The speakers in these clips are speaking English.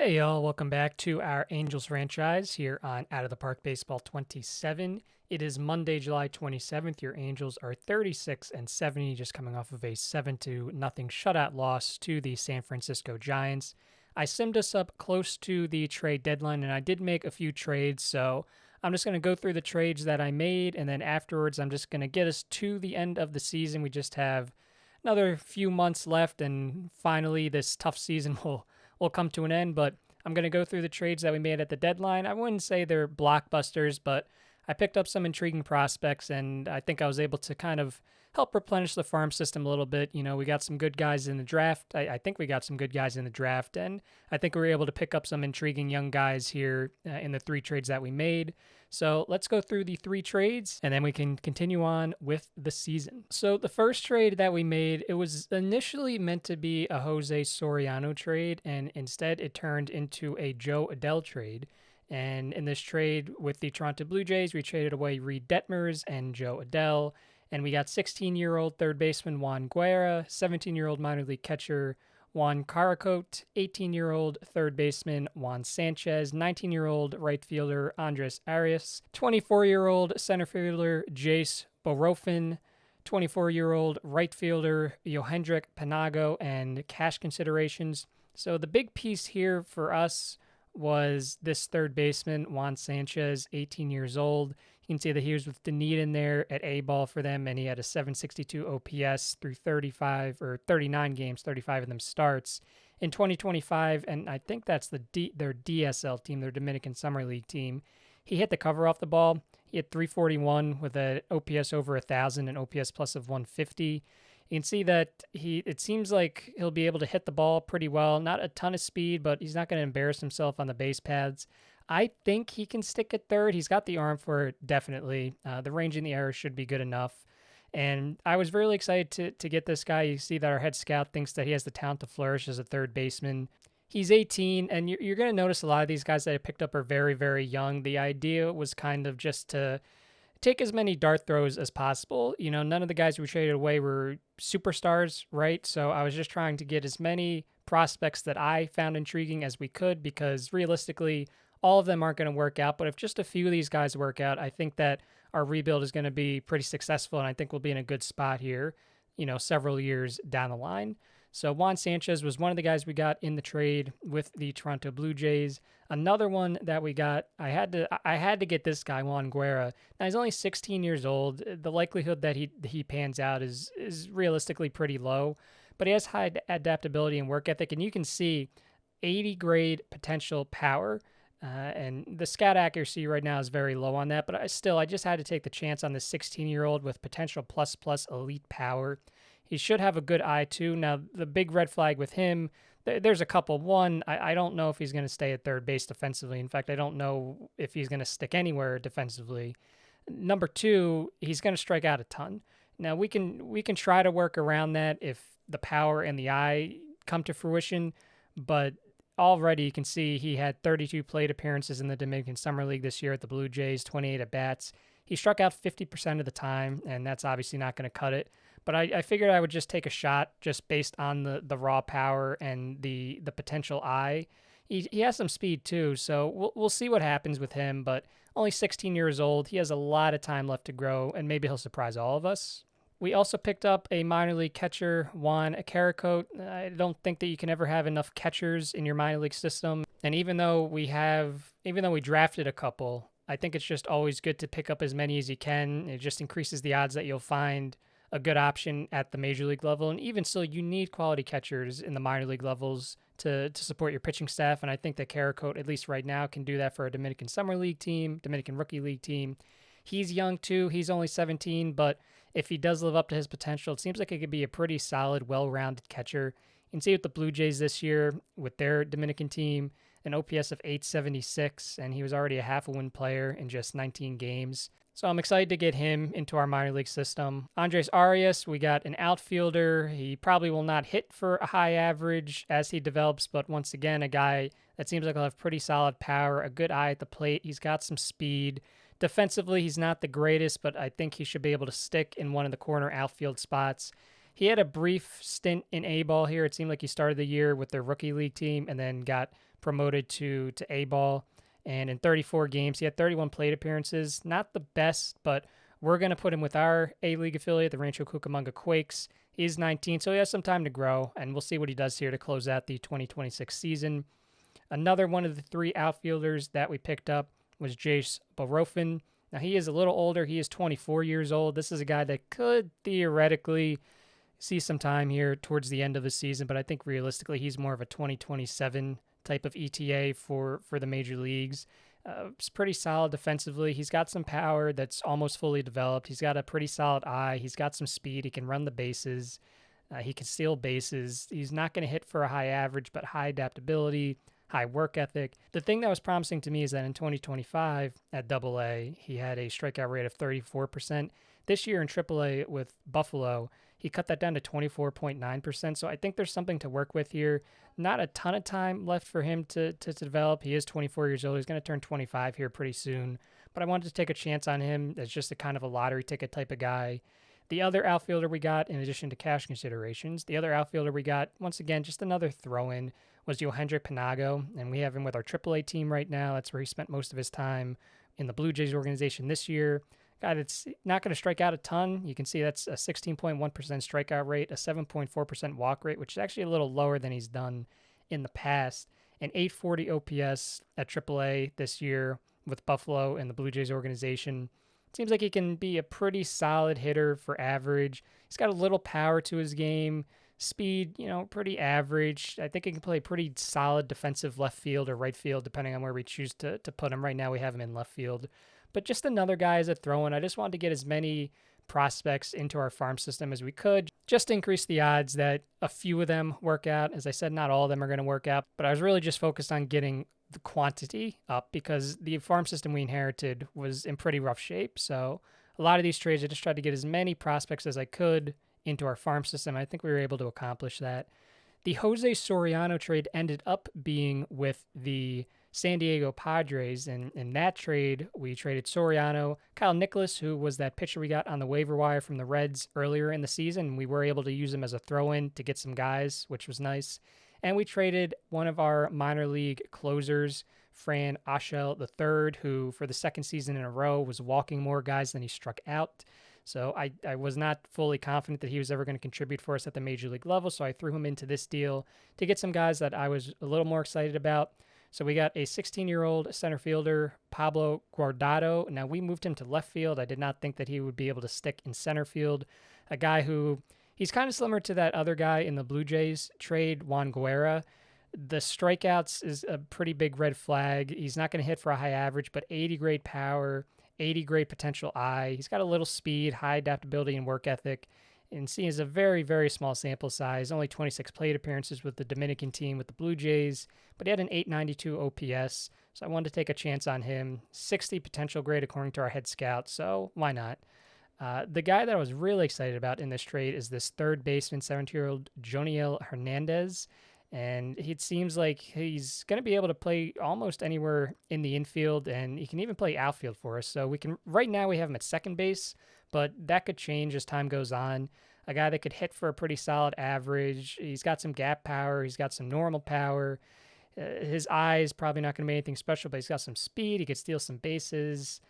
Hey y'all, welcome back to our Angels franchise here on Out of the Park Baseball 27. It is Monday, July 27th. Your Angels are 36-70, just coming off of a 7-0 shutout loss to the San Francisco Giants. I simmed us up close to the trade deadline, and I did make a few trades, so I'm just going to go through the trades that I made, and then afterwards I'm just going to get us to the end of the season. We just have another few months left, and finally this tough season will come to an end. But I'm going to go through the trades that we made at the deadline. I wouldn't say they're blockbusters, but I picked up some intriguing prospects, and I think I was able to kind of help replenish the farm system a little bit. You know, we got some good guys in the draft. I think we got some good guys in the draft, and I think we were able to pick up some intriguing young guys here in the three trades that we made. So let's go through the three trades, and then we can continue on with the season. So the first trade that we made, it was initially meant to be a Jose Soriano trade, and instead it turned into a Joe Adell trade. And in this trade with the Toronto Blue Jays, we traded away Reed Detmers and Joe Adell, and we got 16-year-old third baseman Juan Guerra, 17-year-old minor league catcher Juan Caracote, 18-year-old third baseman Juan Sanchez, 19-year-old right fielder Andres Arias, 24-year-old center fielder Jace Borofin, 24-year-old right fielder Yohendrick Panago, and cash considerations. So the big piece here for us was this third baseman, Juan Sanchez, 18 years old. You can see that he was with Dunedin there at A-ball for them, and he had a 762 OPS through 39 games, 35 of them starts in 2025, and I think that's their DSL team, their Dominican Summer League team. He hit the cover off the ball. He had 341 with an OPS over 1,000 and OPS plus of 150. You can see that it seems like he'll be able to hit the ball pretty well. Not a ton of speed, but he's not going to embarrass himself on the base paths. I think he can stick at third. He's got the arm for it, definitely. The range in the air should be good enough. And I was really excited to get this guy. You see that our head scout thinks that he has the talent to flourish as a third baseman. He's 18, and you're going to notice a lot of these guys that I picked up are very, very young. The idea was kind of just to take as many dart throws as possible. You know, none of the guys we traded away were superstars, right? So I was just trying to get as many prospects that I found intriguing as we could, because realistically, all of them aren't going to work out. But if just a few of these guys work out, I think that our rebuild is going to be pretty successful, and I think we'll be in a good spot here, you know, several years down the line. So Juan Sanchez was one of the guys we got in the trade with the Toronto Blue Jays. Another one that we got, I had to get this guy, Juan Guerra. Now he's only 16 years old. The likelihood that he pans out is realistically pretty low, but he has high adaptability and work ethic, and you can see 80 grade potential power. And the scout accuracy right now is very low on that, but I just had to take the chance on this 16-year-old with potential plus elite power. He should have a good eye too. Now, the big red flag with him, there's a couple. One, I don't know if he's going to stay at third base defensively. In fact, I don't know if he's going to stick anywhere defensively. Number two, he's going to strike out a ton. Now, we can try to work around that if the power and the eye come to fruition, but already you can see he had 32 plate appearances in the Dominican Summer League this year at the Blue Jays, 28 at-bats. He struck out 50% of the time, and that's obviously not going to cut it. But I figured I would just take a shot just based on the raw power and the potential eye. He has some speed too, so we'll see what happens with him, but only 16 years old. He has a lot of time left to grow, and maybe he'll surprise all of us. We also picked up a minor league catcher, Juan Caracote. I don't think that you can ever have enough catchers in your minor league system. And even though we drafted a couple, I think it's just always good to pick up as many as you can. It just increases the odds that you'll find a good option at the major league level. And even still, you need quality catchers in the minor league levels to support your pitching staff. And I think that Caracote, at least right now, can do that for a Dominican Summer League team, Dominican Rookie League team. He's young too. He's only 17, but if he does live up to his potential, it seems like he could be a pretty solid, well-rounded catcher. You can see with the Blue Jays this year, with their Dominican team, an OPS of 876, and he was already a half-a-win player in just 19 games. So I'm excited to get him into our minor league system. Andres Arias, we got an outfielder. He probably will not hit for a high average as he develops, but once again, a guy that seems like he'll have pretty solid power, a good eye at the plate. He's got some speed. Defensively, he's not the greatest, but I think he should be able to stick in one of the corner outfield spots. He had a brief stint in A-ball here. It seemed like he started the year with their rookie league team and then got promoted to A-ball. And in 34 games, he had 31 plate appearances. Not the best, but we're going to put him with our A-League affiliate, the Rancho Cucamonga Quakes. He's 19, so he has some time to grow, and we'll see what he does here to close out the 2026 season. Another one of the 3 outfielders that we picked up was Jace Barofin. Now, he is a little older. He is 24 years old. This is a guy that could theoretically see some time here towards the end of the season, but I think realistically he's more of a 2027 type of ETA for the major leagues. It's pretty solid defensively. He's got some power that's almost fully developed. He's got a pretty solid eye. He's got some speed. He can run the bases. He can steal bases. He's not going to hit for a high average, but high adaptability, high work ethic. The thing that was promising to me is that in 2025 at AA, he had a strikeout rate of 34%. This year in AAA with Buffalo, he cut that down to 24.9%. So I think there's something to work with here. Not a ton of time left for him to develop. He is 24 years old. He's going to turn 25 here pretty soon. But I wanted to take a chance on him as just a kind of a lottery ticket type of guy. The other outfielder we got, in addition to cash considerations, once again, just another throw-in, was Yohendrick Panago. And we have him with our AAA team right now. That's where he spent most of his time in the Blue Jays organization this year. Guy that's not going to strike out a ton. You can see that's a 16.1% strikeout rate, a 7.4% walk rate, which is actually a little lower than he's done in the past. An 840 OPS at AAA this year with Buffalo and the Blue Jays organization. Seems like he can be a pretty solid hitter for average. He's got a little power to his game. Speed, pretty average. I think he can play pretty solid defensive left field or right field, depending on where we choose to put him. Right now we have him in left field. But just another guy as a throw-in. I just wanted to get as many prospects into our farm system as we could, just to increase the odds that a few of them work out. As I said, not all of them are going to work out, but I was really just focused on getting the quantity up because the farm system we inherited was in pretty rough shape. So a lot of these trades, I just tried to get as many prospects as I could into our farm system. I think we were able to accomplish that. The Jose Soriano trade ended up being with the San Diego Padres, and in that trade, we traded Soriano, Kyle Nicholas, who was that pitcher we got on the waiver wire from the Reds earlier in the season. We were able to use him as a throw-in to get some guys, which was nice. And we traded one of our minor league closers, Fran Aschel III, who for the second season in a row was walking more guys than he struck out. So I was not fully confident that he was ever going to contribute for us at the major league level, so I threw him into this deal to get some guys that I was a little more excited about. So we got a 16-year-old center fielder, Pablo Guardado. Now, we moved him to left field. I did not think that he would be able to stick in center field. A guy who, he's kind of similar to that other guy in the Blue Jays trade, Juan Guerra. The strikeouts is a pretty big red flag. He's not going to hit for a high average, but 80 grade power, 80 grade potential eye. He's got a little speed, high adaptability, and work ethic. And seeing as a very, very small sample size, only 26 plate appearances with the Dominican team with the Blue Jays, but he had an 892 OPS, so I wanted to take a chance on him. 60 potential grade according to our head scout, so why not? The guy that I was really excited about in this trade is this third baseman, 17-year-old Joniel Hernandez, and it seems like he's going to be able to play almost anywhere in the infield, and he can even play outfield for us. So right now we have him at second base, but that could change as time goes on. A guy that could hit for a pretty solid average. He's got some gap power. He's got some normal power. His eye is probably not going to be anything special, but he's got some speed. He could steal some bases.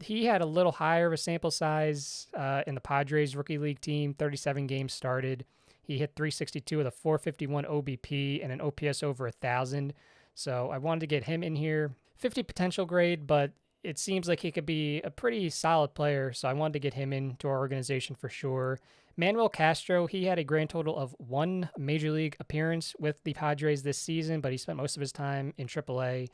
He had a little higher of a sample size in the Padres rookie league team, 37 games started. He hit 362 with a 451 OBP and an OPS over 1,000. So I wanted to get him in here. 50 potential grade, but it seems like he could be a pretty solid player, so I wanted to get him into our organization for sure. Manuel Castro, he had a grand total of 1 major league appearance with the Padres this season, but he spent most of his time in AAA.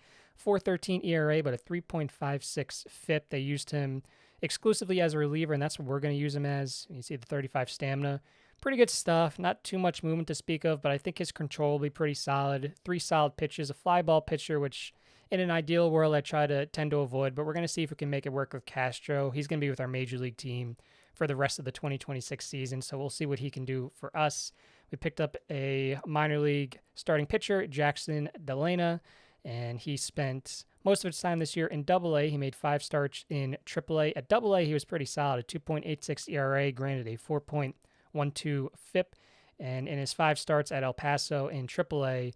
4.13 ERA, but a 3.56 FIP. They used him exclusively as a reliever, and that's what we're going to use him as. You see the 35 stamina. Pretty good stuff. Not too much movement to speak of, but I think his control will be pretty solid. 3 solid pitches, a fly ball pitcher, which in an ideal world I tend to avoid, but we're going to see if we can make it work with Castro. He's going to be with our major league team for the rest of the 2026 season, so we'll see what he can do for us. We picked up a minor league starting pitcher, Jackson Delana, and he spent most of his time this year in Double-A. He made 5 starts in Triple-A. At Double-A, he was pretty solid, a 2.86 ERA, granted a 4.12 FIP, and in his 5 starts at El Paso in Triple-A,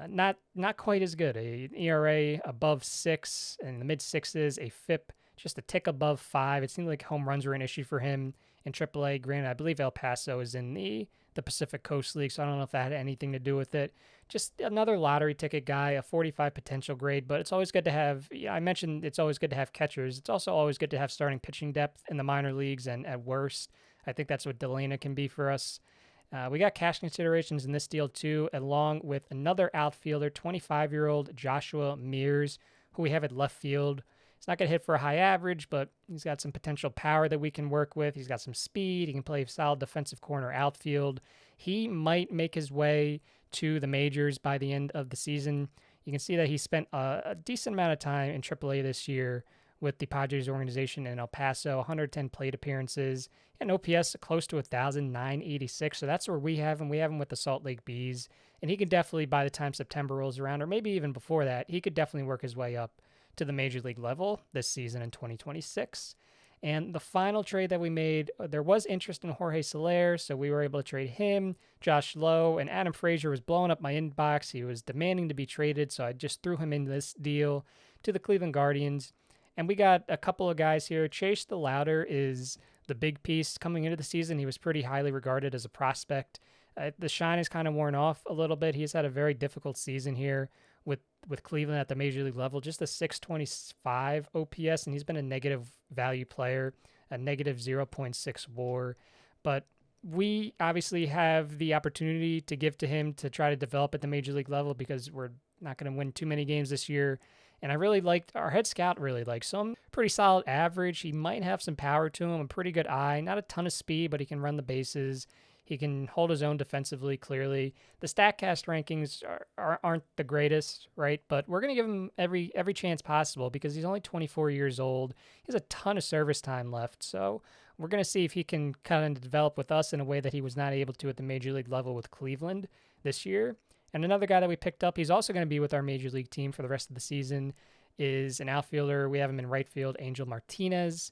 Not quite as good. An ERA above 6 in the mid sixes, a FIP just a tick above 5. It seemed like home runs were an issue for him in AAA. Granted, I believe El Paso is in the Pacific Coast League, so I don't know if that had anything to do with it. Just another lottery ticket guy, a 45 potential grade, but it's always good to have. I mentioned it's always good to have catchers. It's also always good to have starting pitching depth in the minor leagues, and at worst, I think that's what Delana can be for us. We got cash considerations in this deal too, along with another outfielder, 25-year-old Joshua Mears, who we have at left field. He's not going to hit for a high average, but he's got some potential power that we can work with. He's got some speed. He can play solid defensive corner outfield. He might make his way to the majors by the end of the season. You can see that he spent a decent amount of time in AAA this year with the Padres organization in El Paso, 110 plate appearances, and OPS close to 1,986. So that's where we have him. We have him with the Salt Lake Bees. And he could definitely, by the time September rolls around, or maybe even before that, he could definitely work his way up to the major league level this season in 2026. And the final trade that we made, there was interest in Jorge Soler, so we were able to trade him, Josh Lowe, and Adam Frazier was blowing up my inbox. He was demanding to be traded, so I just threw him in this deal to the Cleveland Guardians. And we got a couple of guys here. Chase the Louder is the big piece coming into the season. He was pretty highly regarded as a prospect. The shine is kind of worn off a little bit. He's had a very difficult season here with Cleveland at the major league level, just a 625 OPS, and he's been a negative value player, a negative 0.6 WAR. But we obviously have the opportunity to give to him to try to develop at the major league level because we're not going to win too many games this year. And I really liked, our head scout really likes him. Pretty solid average. He might have some power to him, a pretty good eye, not a ton of speed, but he can run the bases. He can hold his own defensively, clearly. The StatCast rankings aren't the greatest, right? But we're going to give him every chance possible because he's only 24 years old. He has a ton of service time left. So we're going to see if he can kind of develop with us in a way that he was not able to at the major league level with Cleveland this year. And another guy that we picked up, he's also going to be with our major league team for the rest of the season, is an outfielder. We have him in right field, Angel Martinez.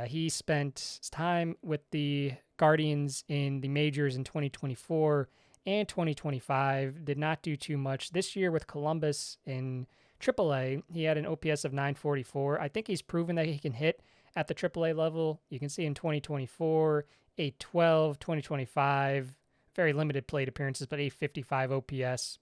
He spent time with the Guardians in the majors in 2024 and 2025. Did not do too much. This year with Columbus in AAA, he had an OPS of 944. I think he's proven that he can hit at the AAA level. You can see in 2024, 812, 2025, very limited plate appearances, but 855 OPS.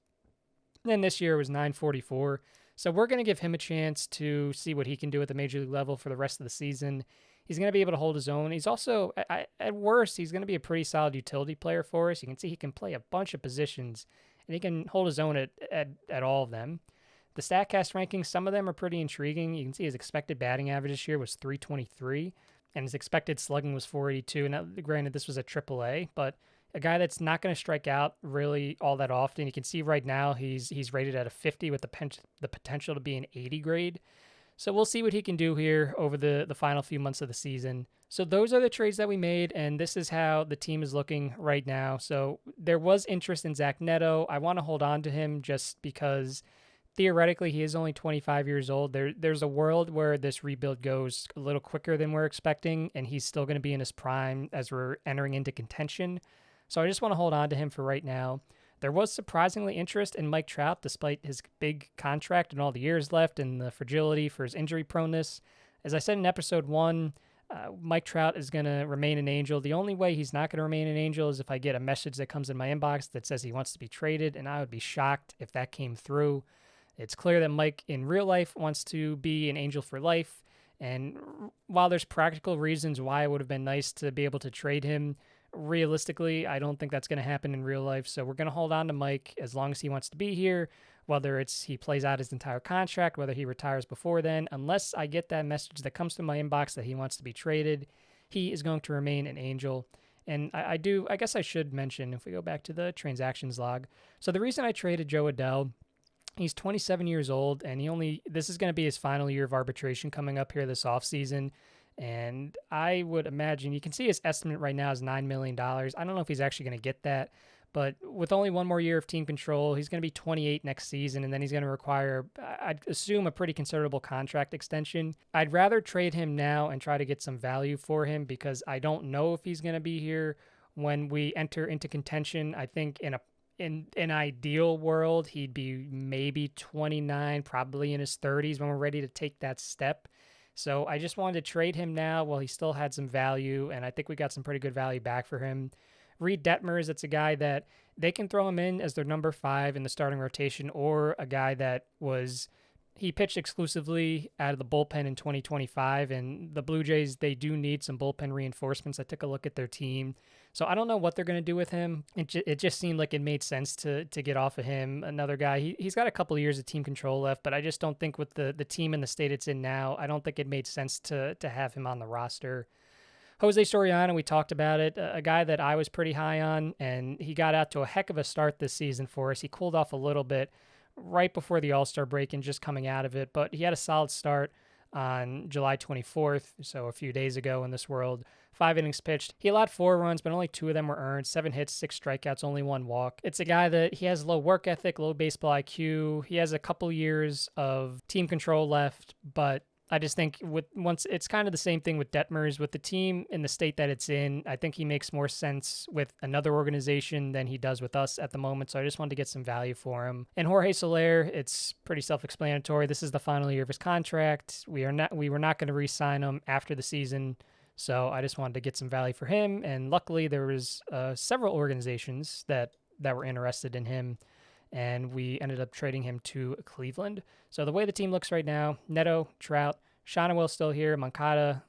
And then this year was 944. So we're going to give him a chance to see what he can do at the major league level for the rest of the season. He's going to be able to hold his own. He's also, at worst, he's going to be a pretty solid utility player for us. You can see he can play a bunch of positions, and he can hold his own at all of them. The StatCast rankings, some of them are pretty intriguing. You can see his expected batting average this year was 323, and his expected slugging was 482. Now, granted, this was a AAA, but a guy that's not going to strike out really all that often. You can see right now he's rated at a 50 with the potential to be an 80 grade. So we'll see what he can do here over the final few months of the season. So those are the trades that we made, and this is how the team is looking right now. So there was interest in Zach Neto. I want to hold on to him just because theoretically he is only 25 years old. There's a world where this rebuild goes a little quicker than we're expecting, and he's still going to be in his prime as we're entering into contention. So I just want to hold on to him for right now. There was surprisingly interest in Mike Trout despite his big contract and all the years left and the fragility for his injury proneness. As I said in episode 1, Mike Trout is going to remain an Angel. The only way he's not going to remain an Angel is if I get a message that comes in my inbox that says he wants to be traded, and I would be shocked if that came through. It's clear that Mike in real life wants to be an Angel for life, and while there's practical reasons why it would have been nice to be able to trade him, realistically, I don't think that's going to happen in real life. So we're going to hold on to Mike as long as he wants to be here, whether it's he plays out his entire contract, whether he retires before then. Unless I get that message that comes through my inbox that he wants to be traded, he is going to remain an Angel. And I guess I should mention, if we go back to the transactions log. So the reason I traded Joe Adell, he's 27 years old, and this is going to be his final year of arbitration coming up here this offseason. And I would imagine, you can see his estimate right now is $9 million. I don't know if he's actually going to get that, but with only one more year of team control, he's going to be 28 next season, and then he's going to require, I'd assume, a pretty considerable contract extension. I'd rather trade him now and try to get some value for him because I don't know if he's going to be here when we enter into contention. I think in in an ideal world, he'd be maybe 29, probably in his 30s when we're ready to take that step. So I just wanted to trade him now while he still had some value, and I think we got some pretty good value back for him. Reed Detmers, it's a guy that they can throw him in as their number 5 in the starting rotation, or a guy that he pitched exclusively out of the bullpen in 2025, and the Blue Jays, they do need some bullpen reinforcements. I took a look at their team. So I don't know what they're going to do with him. It just seemed like it made sense to get off of him. Another guy, he's got a couple of years of team control left, but I just don't think with the team and the state it's in now, I don't think it made sense to have him on the roster. Jose Soriano, we talked about it, a guy that I was pretty high on, and he got out to a heck of a start this season for us. He cooled off a little bit right before the All-Star break and just coming out of it, but he had a solid start on July 24th, so a few days ago in this world. 5 innings pitched. He allowed 4 runs, but only 2 of them were earned. 7 hits, 6 strikeouts, only 1 walk. It's a guy that he has low work ethic, low baseball IQ. He has a couple years of team control left, but I just think once it's kind of the same thing with Detmers. With the team in the state that it's in, I think he makes more sense with another organization than he does with us at the moment. So I just wanted to get some value for him. And Jorge Soler, it's pretty self-explanatory. This is the final year of his contract. We were not going to re-sign him after the season. So I just wanted to get some value for him. And luckily there was several organizations that were interested in him, and we ended up trading him to Cleveland. So the way the team looks right now, Neto, Trout, Shonawell still here, Moncada,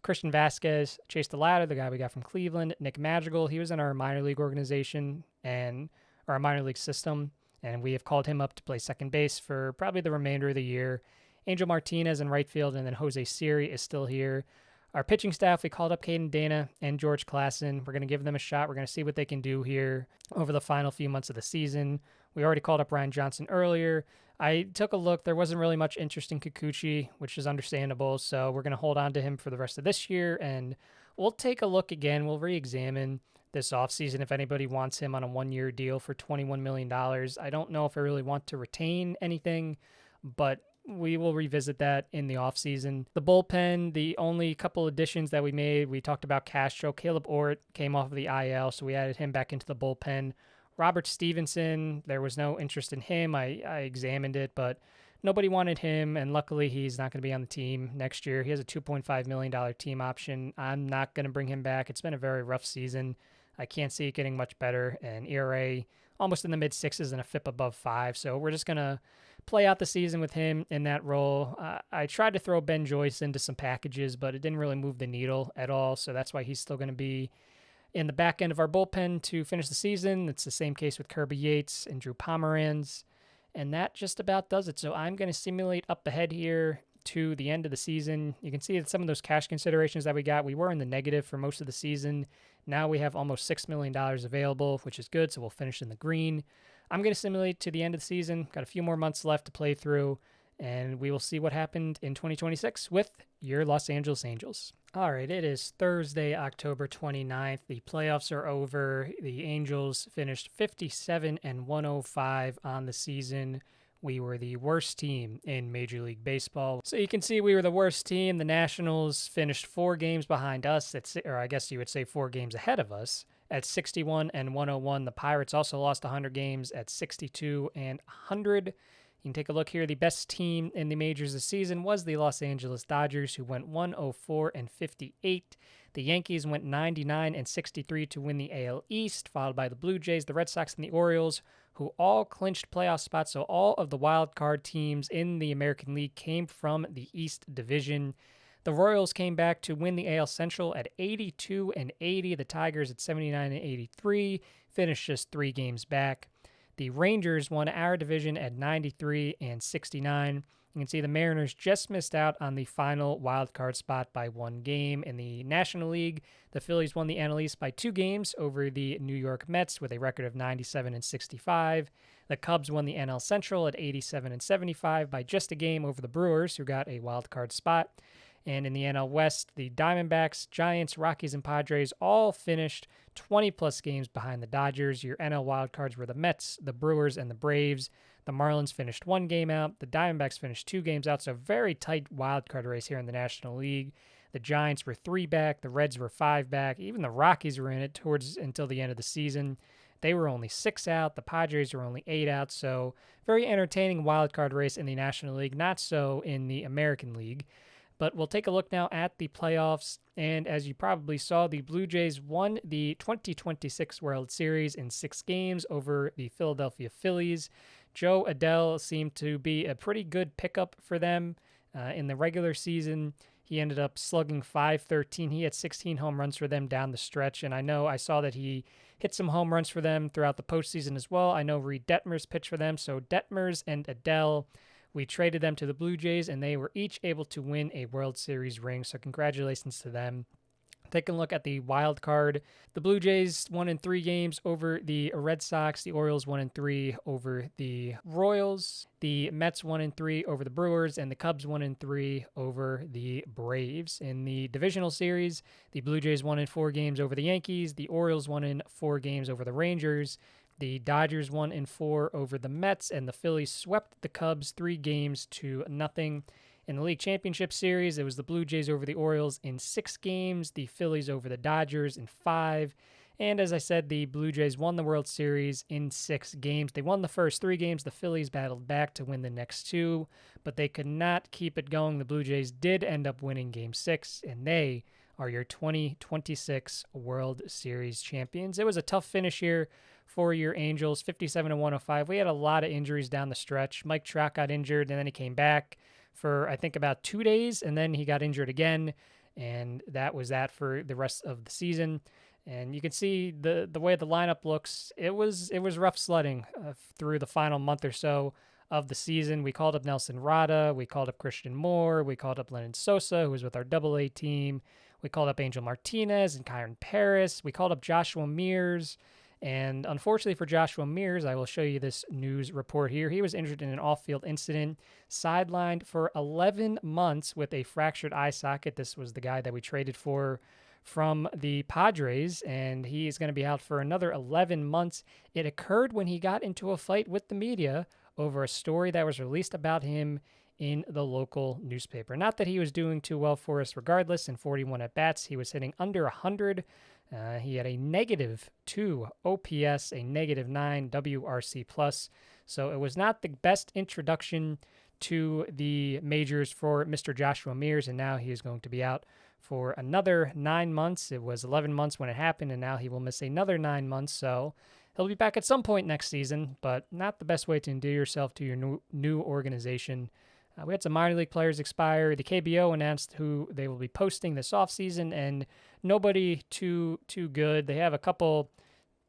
Christian Vasquez, Chase DeLatta, the guy we got from Cleveland, Nick Madrigal, he was in our minor league organization or our minor league system, and we have called him up to play second base for probably the remainder of the year. Angel Martinez in right field, and then Jose Siri is still here. Our pitching staff, we called up Caden Dana and George Klassen. We're going to give them a shot. We're going to see what they can do here over the final few months of the season. We already called up Ryan Johnson earlier. I took a look. There wasn't really much interest in Kikuchi, which is understandable. So we're going to hold on to him for the rest of this year, and we'll take a look again. We'll re-examine this offseason if anybody wants him on a 1-year deal for $21 million. I don't know if I really want to retain anything, but we will revisit that in the offseason. The bullpen, the only couple additions that we made, we talked about Castro. Caleb Ort came off of the IL, so we added him back into the bullpen. Robert Stevenson, there was no interest in him. I examined it, but nobody wanted him, and luckily he's not going to be on the team next year. He has a $2.5 million team option. I'm not going to bring him back. It's been a very rough season. I can't see it getting much better, and ERA almost in the mid-6s and a FIP above 5, so we're just going to play out the season with him in that role. I tried to throw Ben Joyce into some packages, but it didn't really move the needle at all, so that's why he's still going to be in the back end of our bullpen to finish the season. It's the same case with Kirby Yates and Drew Pomeranz, and that just about does it. So I'm going to simulate up ahead here to the end of the season. You can see that some of those cash considerations that we got, we were in the negative for most of the season. Now we have almost $6 million available, which is good, so we'll finish in the green. I'm going to simulate to the end of the season. Got a few more months left to play through, and we will see what happened in 2026 with your Los Angeles Angels. All right, it is Thursday, October 29th. The playoffs are over. The Angels finished 57-105 on the season. We were the worst team in Major League Baseball. So you can see we were the worst team. The Nationals finished 4 games behind us, or I guess you would say 4 games ahead of us, at 61-101. The Pirates also lost 100 games at 62-100. You can take a look here. The best team in the majors this season was the Los Angeles Dodgers, who went 104-58. The Yankees went 99-63 to win the AL East, followed by the Blue Jays, the Red Sox, and the Orioles, who all clinched playoff spots. So all of the wild card teams in the American League came from the East Division. The Royals came back to win the AL Central at 82-80. The Tigers at 79-83, finished just 3 games back. The Rangers won our division at 93-69. You can see the Mariners just missed out on the final wild card spot by 1 game. In the National League, the Phillies won the NL East by 2 games over the New York Mets with a record of 97-65. The Cubs won the NL Central at 87-75 by just a game over the Brewers, who got a wild card spot. And in the NL West, the Diamondbacks, Giants, Rockies, and Padres all finished 20-plus games behind the Dodgers. Your NL wildcards were the Mets, the Brewers, and the Braves. The Marlins finished 1 game out. The Diamondbacks finished 2 games out, so very tight wildcard race here in the National League. The Giants were 3 back. The Reds were 5 back. Even the Rockies were in it until the end of the season. They were only 6 out. The Padres were only 8 out. So very entertaining wild card race in the National League, not so in the American League. But we'll take a look now at the playoffs. And as you probably saw, the Blue Jays won the 2026 World Series in 6 games over the Philadelphia Phillies. Joe Adell seemed to be a pretty good pickup for them in the regular season. He ended up slugging .513. He had 16 home runs for them down the stretch. And I saw that he hit some home runs for them throughout the postseason as well. I know Reed Detmers pitched for them. So Detmers and Adell, we traded them to the Blue Jays, and they were each able to win a World Series ring. So congratulations to them. Taking a look at the wild card, the Blue Jays won in 3 games over the Red Sox. The Orioles won in 3 over the Royals. The Mets won in 3 over the Brewers, and the Cubs won in 3 over the Braves. In the divisional series, the Blue Jays won in 4 games over the Yankees. The Orioles won in 4 games over the Rangers. The Dodgers won in 4 over the Mets, and the Phillies swept the Cubs 3 games to nothing. In the League Championship Series, it was the Blue Jays over the Orioles in 6 games, the Phillies over the Dodgers in 5. And as I said, the Blue Jays won the World Series in 6 games. They won the first 3 games. The Phillies battled back to win the next 2, but they could not keep it going. The Blue Jays did end up winning Game 6, and they are your 2026 World Series champions. It was a tough finish here for your Angels, 57-105. We had a lot of injuries down the stretch. Mike Trout got injured, and then he came back for, I think, about 2 days, and then he got injured again, and that was that for the rest of the season. And you can see the way the lineup looks. It was rough sledding through the final month or so of the season. We called up Nelson Rada. We called up Christian Moore. We called up Lennon Sosa, who was with our Double-A team. We called up Angel Martinez and Kyron Paris. We called up Joshua Mears. And unfortunately for Joshua Mears, I will show you this news report here. He was injured in an off-field incident, sidelined for 11 months with a fractured eye socket. This was the guy that we traded for from the Padres, and he is going to be out for another 11 months. It occurred when he got into a fight with the media over a story that was released about him in the local newspaper. Not that he was doing too well for us regardless. In 41 at-bats, he was hitting under 100. He had a -2 OPS, a -9 WRC+. So it was not the best introduction to the majors for Mr. Joshua Mears, and now he is going to be out for another 9 months. It was 11 months when it happened, and now he will miss another 9 months. So he'll be back at some point next season, but not the best way to endear yourself to your new organization. We had some minor league players expire. The KBO announced who they will be posting this offseason, and nobody too good. They have a couple,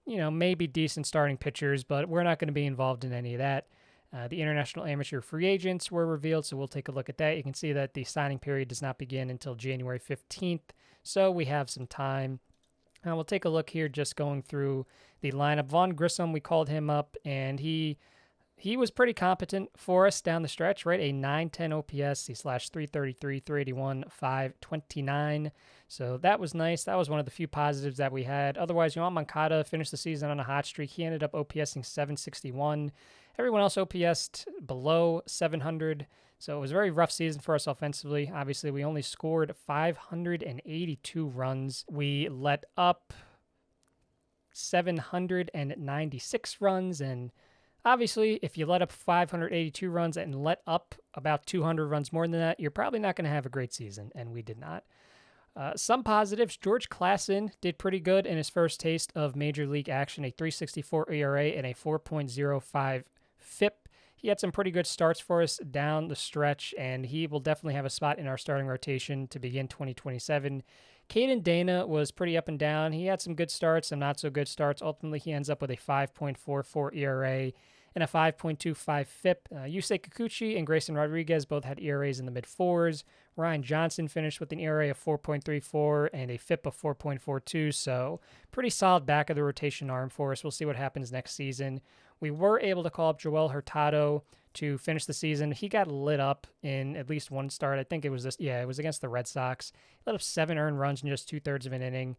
maybe decent starting pitchers, but we're not going to be involved in any of that. The international amateur free agents were revealed, so we'll take a look at that. You can see that the signing period does not begin until January 15th, so we have some time. We'll take a look here just going through the lineup. Vaughn Grissom, we called him up, and he was pretty competent for us down the stretch, right? A .910 OPS. He slashed .333, .381, .529. So that was nice. That was one of the few positives that we had. Otherwise, Yohan Moncada finished the season on a hot streak. He ended up OPSing .761. Everyone else OPSed below 700. So it was a very rough season for us offensively. Obviously, we only scored 582 runs. We let up 796 runs, and obviously, if you let up 582 runs and let up about 200 runs more than that, you're probably not going to have a great season, and we did not. Some positives, George Klassen did pretty good in his first taste of Major League action, a .364 ERA and a 4.05 FIP. He had some pretty good starts for us down the stretch, and he will definitely have a spot in our starting rotation to begin 2027. Caden Dana was pretty up and down. He had some good starts, some not so good starts. Ultimately, he ends up with a 5.44 ERA and a 5.25 FIP. Yusei Kikuchi and Grayson Rodriguez both had ERAs in the mid-4s. Ryan Johnson finished with an ERA of 4.34 and a FIP of 4.42, so pretty solid back of the rotation arm for us. We'll see what happens next season. We were able to call up Joel Hurtado to finish the season. He got lit up in at least one start. I think it was it was against the Red Sox. He let up 7 earned runs in just 2/3 of an inning.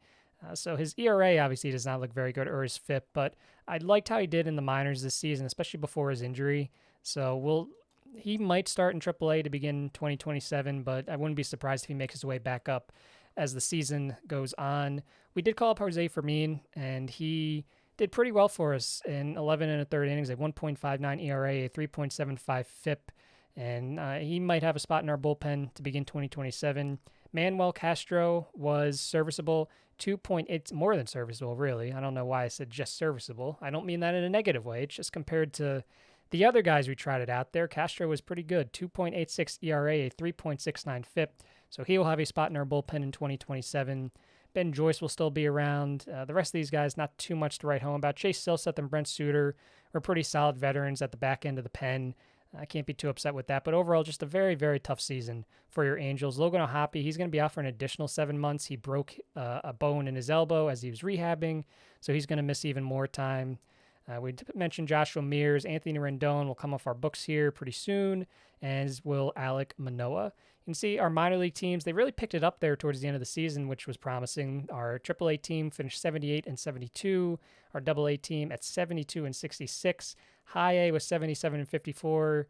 So his ERA obviously does not look very good, or his FIP, but I liked how he did in the minors this season, especially before his injury. So he might start in AAA to begin 2027, but I wouldn't be surprised if he makes his way back up as the season goes on. We did call up Jose Fermin, and he did pretty well for us in 11 and a third innings, a 1.59 ERA, a 3.75 FIP, and he might have a spot in our bullpen to begin 2027. Manuel Castro was serviceable, 2.8, more than serviceable, really. I don't know why I said just serviceable. I don't mean that in a negative way. It's just compared to the other guys we tried it out there. Castro was pretty good, 2.86 ERA, a 3.69 FIP. So he will have a spot in our bullpen in 2027. Ben Joyce will still be around. The rest of these guys, not too much to write home about. Chase Silseth and Brent Suter are pretty solid veterans at the back end of the pen. I can't be too upset with that. But overall, just a very, very tough season for your Angels. Logan O'Hoppe, he's going to be out for an additional 7 months. He broke a bone in his elbow as he was rehabbing, so he's going to miss even more time. We mentioned Joshua Mears. Anthony Rendon will come off our books here pretty soon, as will Alek Manoah. You can see our minor league teams, they really picked it up there towards the end of the season, which was promising. Our AAA team finished 78 and 72. Our AA team at 72 and 66. High A was 77 and 54.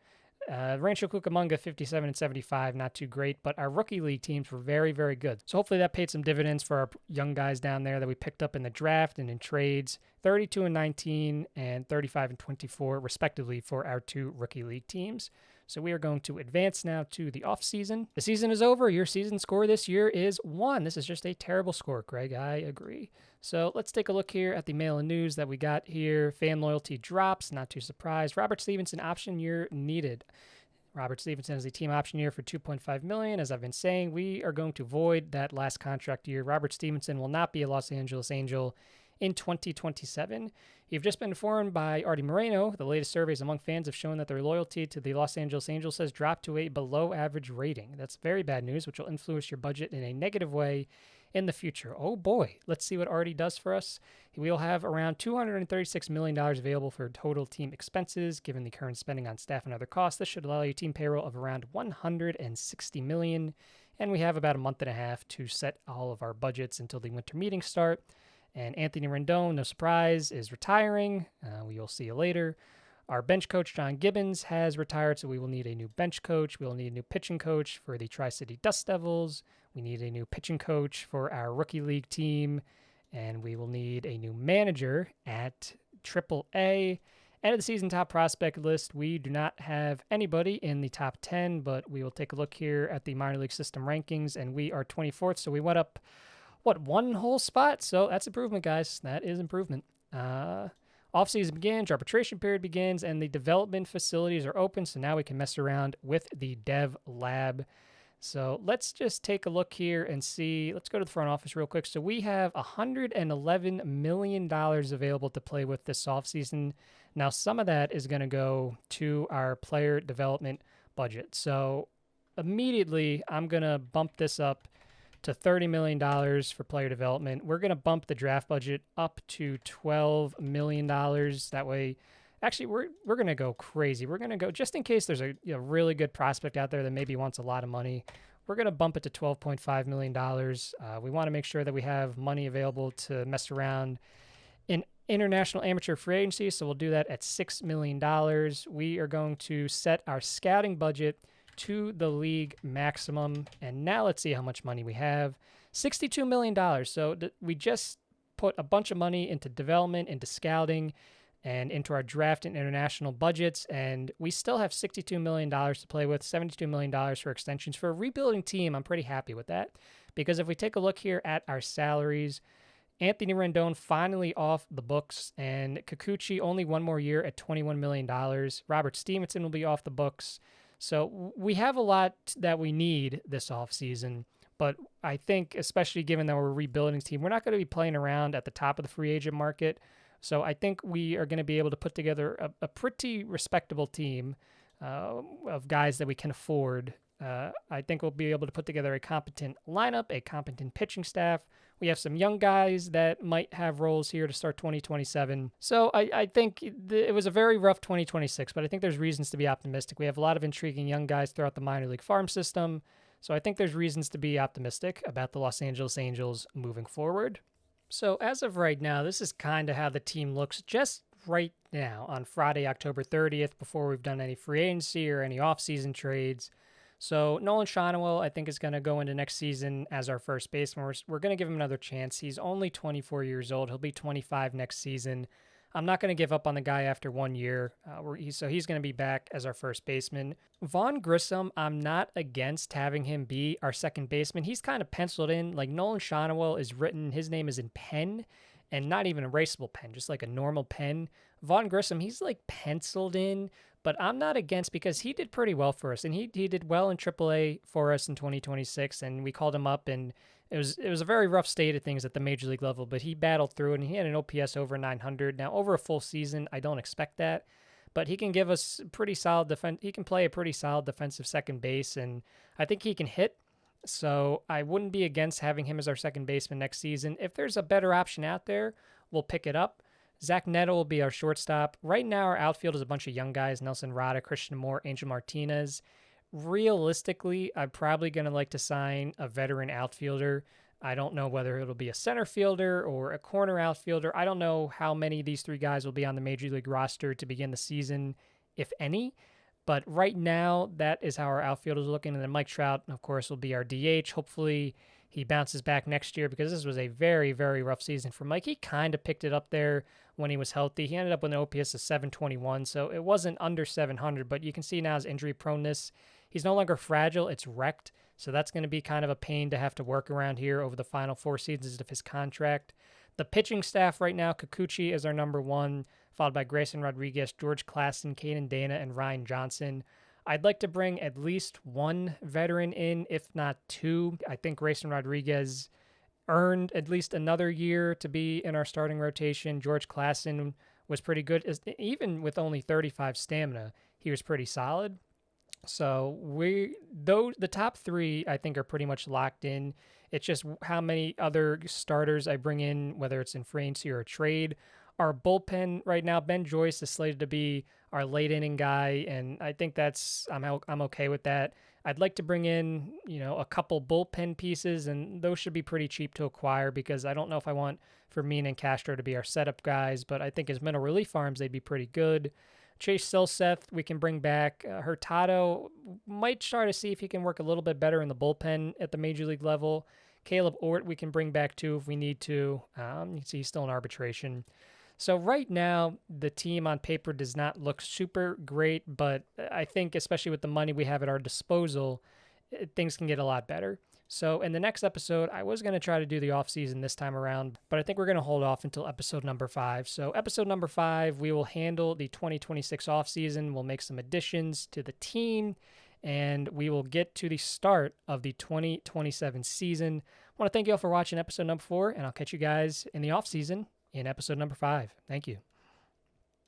Rancho Cucamonga 57 and 75, not too great, but our rookie league teams were very, very good. So hopefully that paid some dividends for our young guys down there that we picked up in the draft and in trades. 32 and 19 and 35 and 24, respectively, for our 2 rookie league teams. So we are going to advance now to the offseason. The season is over. Your season score this year is 1. This is just a terrible score, Greg. I agree. So let's take a look here at the mail-in news that we got here. Fan loyalty drops, not too surprised. Robert Stevenson option year needed. Robert Stevenson is a team option year for $2.5 million. As I've been saying, we are going to void that last contract year. Robert Stevenson will not be a Los Angeles Angel in 2027. You've just been informed by Artie Moreno. The latest surveys among fans have shown that their loyalty to the Los Angeles Angels has dropped to a below average rating. That's very bad news, which will influence your budget in a negative way in the future. Oh boy, let's see what Artie does for us. We'll have around $236 million available for total team expenses. Given the current spending on staff and other costs, this should allow you team payroll of around $160 million. And we have about a month and a half to set all of our budgets until the winter meetings start. And Anthony Rendon, no surprise, is retiring. We will see you later. Our bench coach, John Gibbons, has retired, so we will need a new bench coach. We will need a new pitching coach for the Tri-City Dust Devils. We need a new pitching coach for our rookie league team. And we will need a new manager at AAA. End of the season top prospect list, we do not have anybody in the top 10, but we will take a look here at the minor league system rankings, and we are 24th, so we went up one whole spot? So that's improvement, guys. That is improvement. Offseason begins, arbitration period begins, and the development facilities are open, so now we can mess around with the dev lab. So let's just take a look here and see. Let's go to the front office real quick. So we have $111 million available to play with this offseason. Now, some of that is going to go to our player development budget. So immediately, I'm going to bump this up to $30 million for player development. We're going to bump the draft budget up to $12 million. That way, actually, we're going to go crazy. We're going to go, just in case there's a really good prospect out there that maybe wants a lot of money, we're going to bump it to $12.5 million. We want to make sure that we have money available to mess around in international amateur free agency, so we'll do that at $6 million. We are going to set our scouting budget to the league maximum. And now let's see how much money we have. $62 million. So we just put a bunch of money into development, into scouting, and into our draft and international budgets. And we still have $62 million to play with, $72 million for extensions. For a rebuilding team, I'm pretty happy with that. Because if we take a look here at our salaries, Anthony Rendon finally off the books, and Kikuchi only 1 more year at $21 million. Robert Stevenson will be off the books. So we have a lot that we need this offseason, but I think, especially given that we're a rebuilding team, we're not going to be playing around at the top of the free agent market. So I think we are going to be able to put together a pretty respectable team of guys that we can afford. I think we'll be able to put together a competent lineup, a competent pitching staff. We have some young guys that might have roles here to start 2027. So I think it was a very rough 2026, but I think there's reasons to be optimistic. We have a lot of intriguing young guys throughout the minor league farm system. So I think there's reasons to be optimistic about the Los Angeles Angels moving forward. So as of right now, this is kind of how the team looks just right now on Friday, October 30th, before we've done any free agency or any offseason trades. So Nolan Shonwell, I think, is going to go into next season as our first baseman. We're going to give him another chance. He's only 24 years old. He'll be 25 next season. I'm not going to give up on the guy after 1 year. So he's going to be back as our first baseman. Vaughn Grissom, I'm not against having him be our second baseman. He's kind of penciled in. Like Nolan Shonwell is written, his name is in pen, and not even a erasable pen, just like a normal pen. Vaughn Grissom, he's like penciled in, but I'm not against because he did pretty well for us, and he did well in AAA for us in 2026, and we called him up, and it was a very rough state of things at the major league level, but he battled through it, and he had an OPS over 900. Now, over a full season, I don't expect that, but he can give us pretty solid defense. He can play a pretty solid defensive second base, and I think he can hit. So I wouldn't be against having him as our second baseman next season. If there's a better option out there, we'll pick it up. Zach Neto will be our shortstop. Right now, our outfield is a bunch of young guys: Nelson Rada, Christian Moore, Angel Martinez. Realistically, I'm probably going to like to sign a veteran outfielder. I don't know whether it'll be a center fielder or a corner outfielder. I don't know how many of these three guys will be on the major league roster to begin the season, if any. But right now, that is how our outfield is looking. And then Mike Trout, of course, will be our DH. Hopefully, he bounces back next year because this was a very, very rough season for Mike. He kind of picked it up there when he was healthy. He ended up with an OPS of 721, so it wasn't under 700, but you can see now his injury proneness. He's no longer fragile. It's wrecked. So that's going to be kind of a pain to have to work around here over the final 4 seasons of his contract. The pitching staff right now, Kikuchi is our number 1, followed by Grayson Rodriguez, George Klassen, Kaden Dana, and Ryan Johnson. I'd like to bring at least 1 veteran in, if not 2. I think Grayson Rodriguez earned at least another year to be in our starting rotation. George Klassen was pretty good. Even with only 35 stamina, he was pretty solid. So the top 3, I think, are pretty much locked in. It's just how many other starters I bring in, whether it's in free agency or a trade. Our bullpen right now, Ben Joyce is slated to be our late inning guy, and I think I'm okay with that. I'd like to bring in, a couple bullpen pieces, and those should be pretty cheap to acquire because I don't know if I want Fermin and Castro to be our setup guys, but I think as middle relief arms, they'd be pretty good. Chase Silseth, we can bring back. Hurtado, might try to see if he can work a little bit better in the bullpen at the major league level. Caleb Ort, we can bring back too if we need to. You can see he's still in arbitration. So right now, the team on paper does not look super great, but I think especially with the money we have at our disposal, things can get a lot better. So in the next episode, I was going to try to do the offseason this time around, but I think we're going to hold off until episode number 5. So episode number 5, we will handle the 2026 offseason. We'll make some additions to the team, and we will get to the start of the 2027 season. I want to thank you all for watching episode number 4, and I'll catch you guys in the offseason in episode number 5. Thank you.